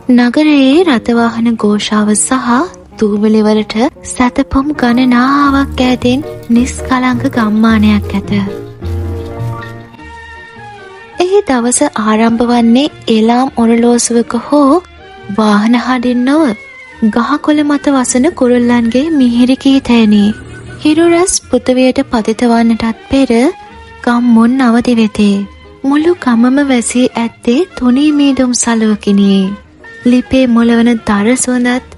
නගරයේ රථවාහන ഘോഷාව සහ දූවිලි වලට සැතපුම් ගණනාවක් ඈතින් නිස්කලංක ගම්මානයක් ඇත. ඒ දවස ආරම්භ වන්නේ එලාම් ඔරලෝසුවක හෝ වාහන හඬින් නොව ගහකොළ මත වසන කුරුල්ලන්ගේ මිහිරි කීතයනි. හිරුරැස් පෘථිවියට පතිත වන්නටත් පෙර ගම් මුන් අවදි වෙතේ. මුළු ගමම වැසී ඇත්තේ තුනී මීදුම් සලුවකිනි. ලිපේ මොළවන දර සුවඳත්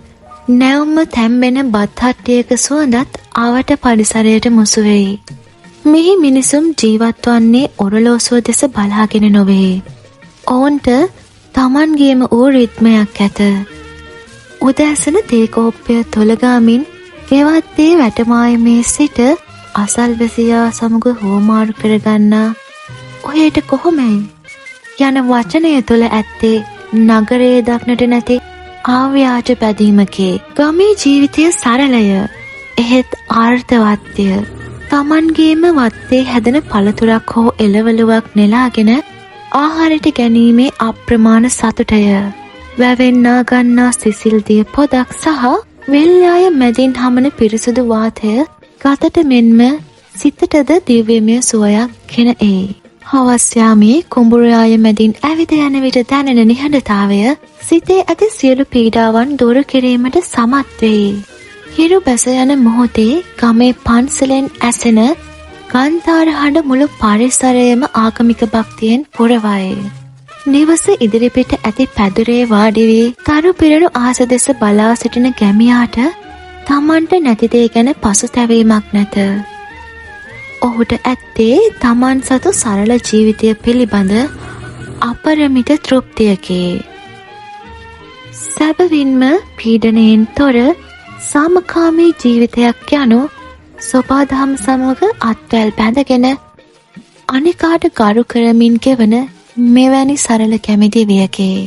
නැවුම්ම තැම්බෙන බත් හට්ටියක සුවඳත් ආවට පරිසරයට මුසු වෙයි. මෙහි මිනිසුන් ජීවත් වන්නේ ඔරලෝසුව දෙස බලාගෙන නොවේ. ඔවුන්ට තමන්ගේම වූ රිද්මයක් ඇත. උදෑසන තේකෝප්පය තොලගාමින් ගෙවත්තේ වැටමායමේ සිට අසල්වැසියා සමග හෝමාරු කරගන්නා ඔහේට කොහොමයි යන වචනය තුළ ඇත්තේ නගරයේ දක්නට නැති ආව්‍යාජ බැදීමකේ. ගමේ ජීවිතය සරලය. එහෙත් ආර්ථවත්ය. තමන්ගේම වත්තේ හැදෙන පළතුරක් හෝ එළවලුවක් නෙලාගෙන ආහාරයට ගැනීමේ අප්‍රමාණ සතුටය. වැවෙන්නා ගන්නා සිසිල්දිය පොදක් සහ වෙල්යාය මැදින් හමන පිරිසුදු වාතය ගතට මෙන්ම සිතටද දිව්‍යමය සුවයක් ගෙන එයි. හවස් යාමේ කුඹුරාය මැදින් ඇවිද යන විට දැනෙන නිහඬතාවය සිතේ ඇති සියලු පීඩාවන් දුරු කිරීමට සමත් වෙයි. හිරු බැස යන මොහොතේ ගමේ පන්සලෙන් ඇසෙන ගන්ධාර හඬ මුළු පරිසරයම ආගමික භක්තියෙන් පුරවයි. නිවස ඉදිරිපිට ඇති පැදුරේ වාඩි වී තරු පිරුණු ආස දෙස බලා සිටින ගැමියාට තමන්ට නැති දේ ගැන පසුතැවීමක් නැත. ඔහුට ඇත්තේ තමන් සතු සරල ජීවිතය පිළිබඳ අපරිමිත තෘප්තියකි. සැබවින්ම පීඩනයෙන් තොර සාමකාමී ජීවිතයක් යනු සෝපාදහම් සමග අත්වැල් බැඳගෙන අනිකාට ගරු කරමින් ගෙවන මෙවැනි සරල කැමැති වියකේ.